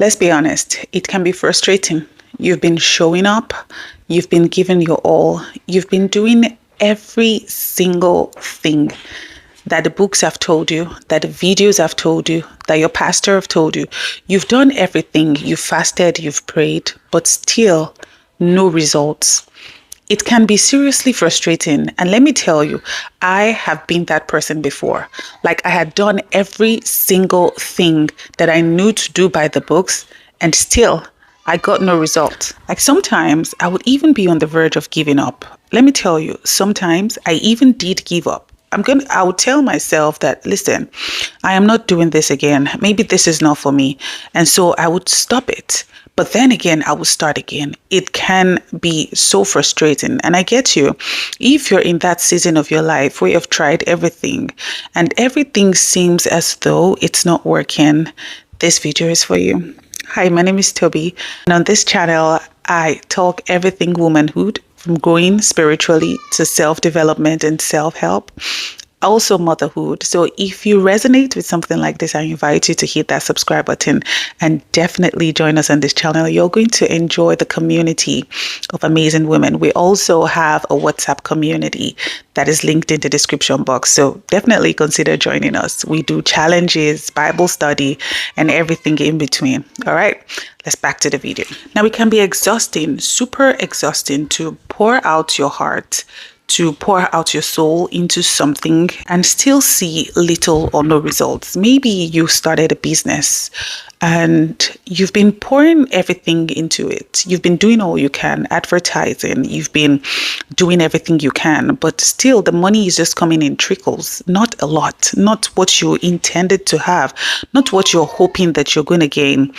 Let's be honest, it can be frustrating. You've been showing up, you've been giving your all, you've been doing every single thing that the books have told you, that the videos have told you, that your pastor have told you. You've done everything. You've fasted, you've prayed, but still no results. It can be seriously frustrating. And let me tell you, I have been that person before. Like I had done every single thing that I knew to do by the books, and still I got no result. Like sometimes I would even be on the verge of giving up. Let me tell you, sometimes I even did give up. I would tell myself that, listen, I am not doing this again. Maybe this is not for me. And so I would stop it. But then again, I will start again. It can be so frustrating. And I get you. If you're in that season of your life where you've tried everything and everything seems as though it's not working, this video is for you. Hi, my name is Toby. And on this channel, I talk everything womanhood, from growing spiritually to self-development and self-help, also motherhood. So if you resonate with something like this, I invite you to hit that subscribe button and definitely join us on this channel. You're going to enjoy the community of amazing women. We also have a WhatsApp community that is linked in the description box. So definitely consider joining us. We do challenges, Bible study, and everything in between. All right, let's back to the video. Now, it can be exhausting, super exhausting to pour out your heart, to pour out your soul into something and still see little or no results. Maybe you started a business and you've been pouring everything into it. You've been doing all you can, advertising, you've been doing everything you can, but still the money is just coming in trickles, not a lot, not what you intended to have, not what you're hoping that you're going to gain.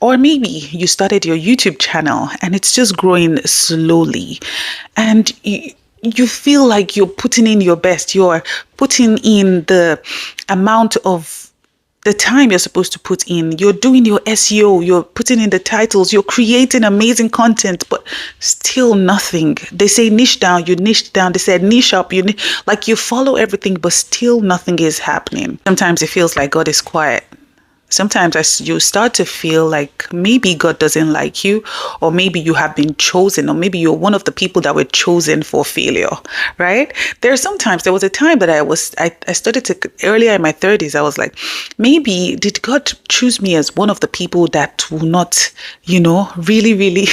Or maybe you started your YouTube channel and it's just growing slowly, and you feel like you're putting in your best, you're putting in the amount of the time you're supposed to put in, you're doing your SEO, you're putting in the titles, you're creating amazing content, but still nothing. They say niche down, you niche down. They said niche up, like you follow everything, but still nothing is happening. Sometimes it feels like God is quiet. Sometimes you start to feel like maybe God doesn't like you, or maybe you have been chosen, or maybe you're one of the people that were chosen for failure, right? There was a time that I started to, earlier in my 30s, I was like, maybe did God choose me as one of the people that will not, really, really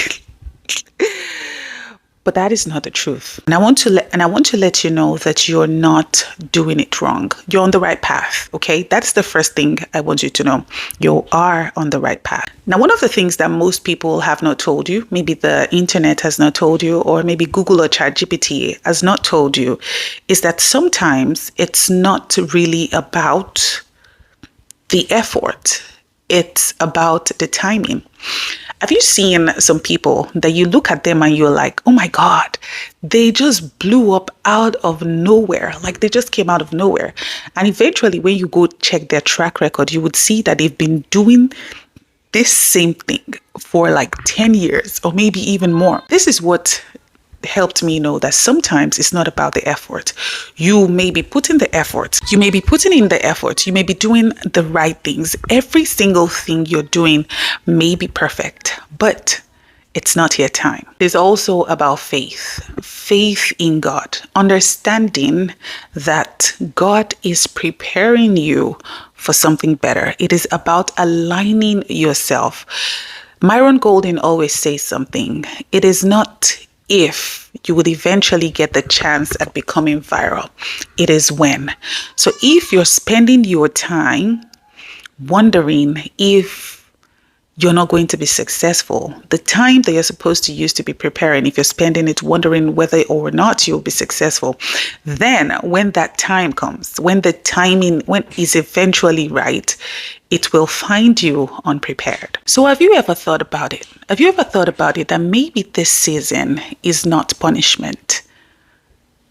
But that is not the truth. And I want to let you know that you're not doing it wrong. You're on the right path, okay? That's the first thing I want you to know. You are on the right path. Now, one of the things that most people have not told you, maybe the internet has not told you, or maybe Google or ChatGPT has not told you, is that sometimes it's not really about the effort. It's about the timing. Have you seen some people that you look at them and you're like, oh my God, they just blew up out of nowhere. Like they just came out of nowhere. And eventually when you go check their track record, you would see that they've been doing this same thing for like 10 years or maybe even more. This is what helped me know that sometimes it's not about the effort. You may be putting the effort. You may be putting in the effort. You may be doing the right things. Every single thing you're doing may be perfect, but it's not your time. It's also about faith in God, understanding that God is preparing you for something better. It is about aligning yourself. Myron Golden always says something. It is not if you would eventually get the chance at becoming viral. It is when. So if you're spending your time wondering if you're not going to be successful, the time that you're supposed to use to be preparing, if you're spending it wondering whether or not you'll be successful, then when that time comes, when the timing is eventually right, it will find you unprepared. So have you ever thought about it? Have you ever thought about it that maybe this season is not punishment?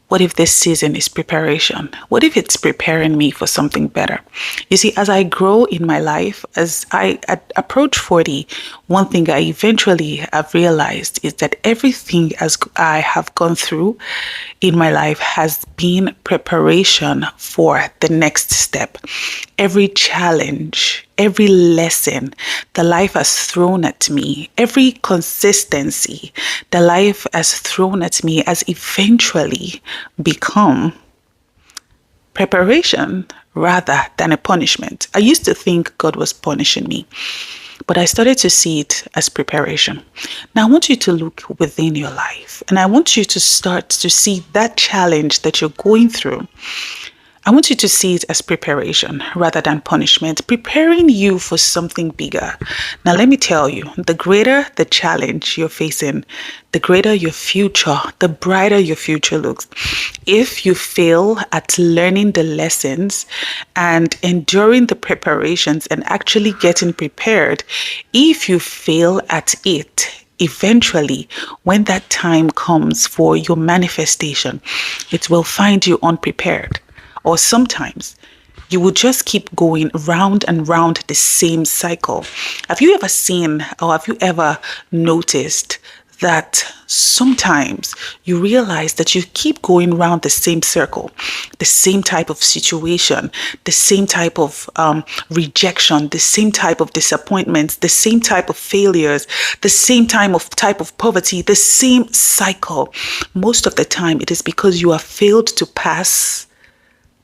What if this season is preparation? What if it's preparing me for something better? You see, as I grow in my life, as I approach 40, one thing I eventually have realized is that everything as I have gone through in my life has been preparation for the next step. Every challenge, every lesson the life has thrown at me, every consistency the life has thrown at me has eventually become preparation rather than a punishment. I used to think God was punishing me, but I started to see it as preparation. Now I want you to look within your life, and I want you to start to see that challenge that you're going through. I want you to see it as preparation rather than punishment, preparing you for something bigger. Now, let me tell you, the greater the challenge you're facing, the greater your future, the brighter your future looks. If you fail at learning the lessons and enduring the preparations and actually getting prepared, if you fail at it, eventually, when that time comes for your manifestation, it will find you unprepared. Or sometimes you will just keep going round and round the same cycle. Have you ever seen or have you ever noticed that sometimes you realize that you keep going round the same circle, the same type of situation, the same type of rejection, the same type of disappointments, the same type of failures, the same type of poverty, the same cycle? Most of the time it is because you have failed to pass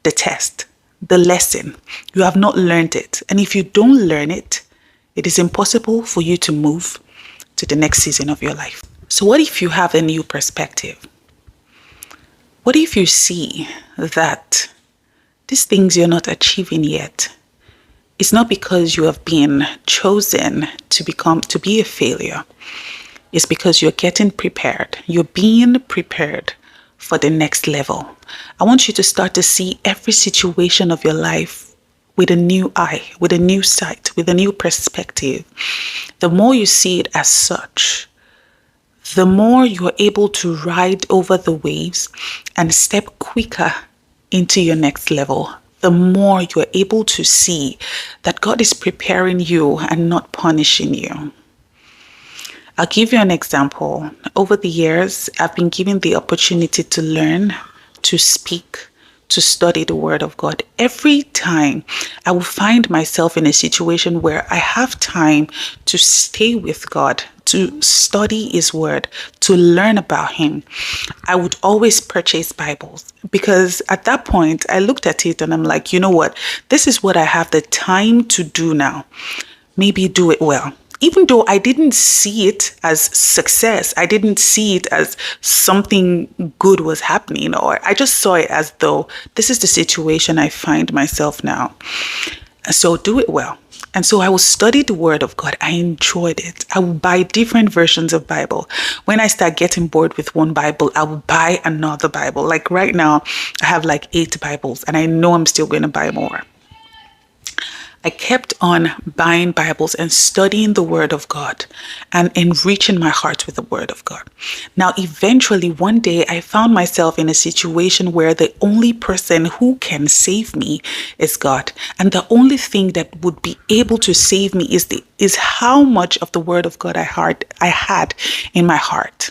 the test, the lesson. You have not learned it. And if you don't learn it, it is impossible for you to move to the next season of your life. So what if you have a new perspective? What if you see that these things you're not achieving yet, it's not because you have been chosen to be a failure. It's because you're getting prepared. You're being prepared for the next level. I want you to start to see every situation of your life with a new eye, with a new sight, with a new perspective. The more you see it as such, the more you're able to ride over the waves and step quicker into your next level. The more you're able to see that God is preparing you and not punishing you. I'll give you an example. Over the years, I've been given the opportunity to learn, to speak, to study the Word of God. Every time I will find myself in a situation where I have time to stay with God, to study His Word, to learn about Him, I would always purchase Bibles, because at that point I looked at it and I'm like, you know what? This is what I have the time to do now. Maybe do it well. Even though I didn't see it as success, I didn't see it as something good was happening, or I just saw it as though this is the situation I find myself now. So do it well. And so I will study the Word of God. I enjoyed it. I will buy different versions of Bible. When I start getting bored with one Bible, I will buy another Bible. Like right now, I have like 8 Bibles, and I know I'm still going to buy more. I kept on buying Bibles and studying the Word of God and enriching my heart with the Word of God. Now, eventually, one day, I found myself in a situation where the only person who can save me is God. And the only thing that would be able to save me is how much of the Word of God I had in my heart.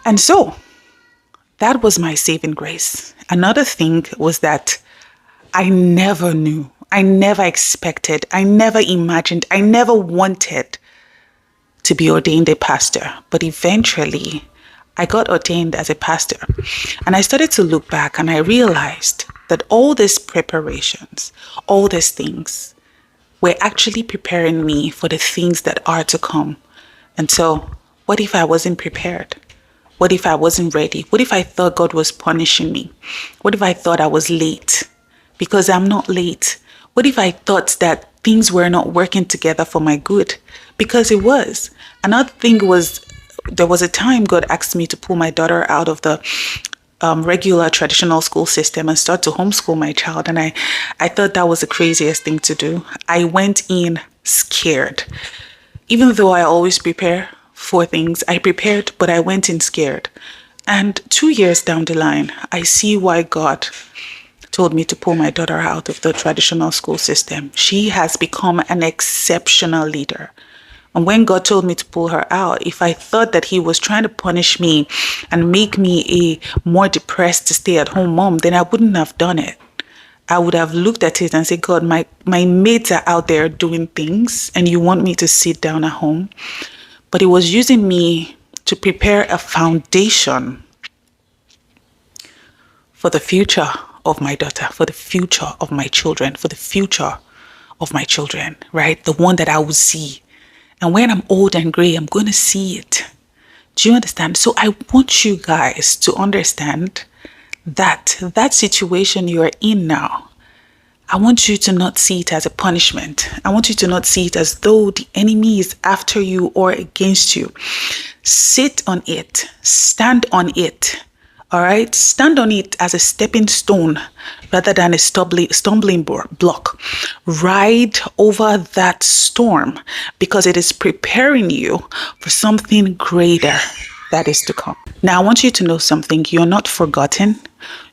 And so, that was my saving grace. Another thing was that I never knew, I never expected, I never imagined, I never wanted to be ordained a pastor. But eventually, I got ordained as a pastor. And I started to look back and I realized that all these preparations, all these things were actually preparing me for the things that are to come. And so, what if I wasn't prepared? What if I wasn't ready? What if I thought God was punishing me? What if I thought I was late? Because I'm not late. What if I thought that things were not working together for my good? Because it was. Another thing was, there was a time God asked me to pull my daughter out of the regular traditional school system and start to homeschool my child. And I thought that was the craziest thing to do. I went in scared. Even though I always prepare for things, I prepared, but I went in scared. And 2 years down the line, I see why God told me to pull my daughter out of the traditional school system. She has become an exceptional leader. And when God told me to pull her out, if I thought that He was trying to punish me and make me a more depressed stay-at-home mom, then I wouldn't have done it. I would have looked at it and said, God, my mates are out there doing things and you want me to sit down at home. But it was using me to prepare a foundation for the future of my daughter, for the future of my children, for the future of my children, right? The one that I will see. And when I'm old and gray, I'm going to see it. Do you understand? So I want you guys to understand that situation you are in now, I want you to not see it as a punishment. I want you to not see it as though the enemy is after you or against you. Sit on it. Stand on it. All right? Stand on it as a stepping stone rather than a stumbling block. Ride over that storm because it is preparing you for something greater that is to come. Now, I want you to know something. You're not forgotten.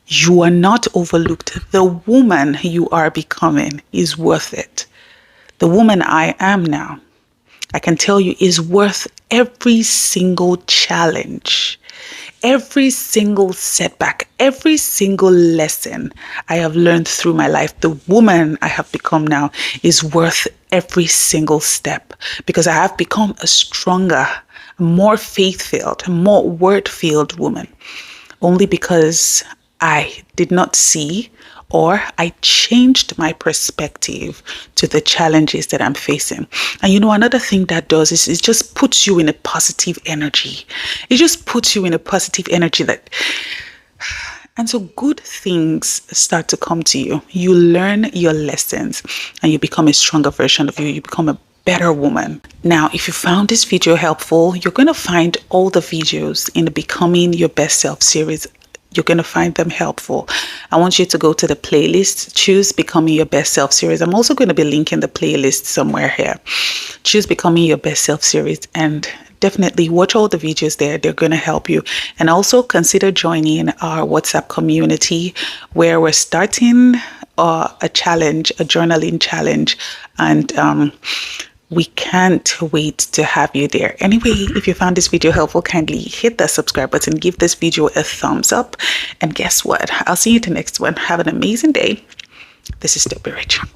You are not overlooked. The woman you are becoming is worth it. The woman I am now, I can tell you, is worth every single challenge, every single setback, every single lesson I have learned through my life. The woman I have become now is worth every single step because I have become a stronger, more faith-filled, more word-filled woman only because I did not see or I changed my perspective to the challenges that I'm facing. And you know, another thing that does is it just puts you in a positive energy. It just puts you in a positive energy and so good things start to come to you. You learn your lessons and you become a stronger version of you. You become a better woman. Now, if you found this video helpful, you're going to find all the videos in the Becoming Your Best Self series. You're going to find them helpful. I want you to go to the playlist, choose Becoming Your Best Self series. I'm also going to be linking the playlist somewhere here. Choose Becoming Your Best Self series and definitely watch all the videos there. They're going to help you. And also consider joining our WhatsApp community where we're starting a challenge, a journaling challenge. And we can't wait to have you there. Anyway, if you found this video helpful, kindly hit that subscribe button, give this video a thumbs up. And guess what? I'll see you in the next one. Have an amazing day. This is thetobyrich.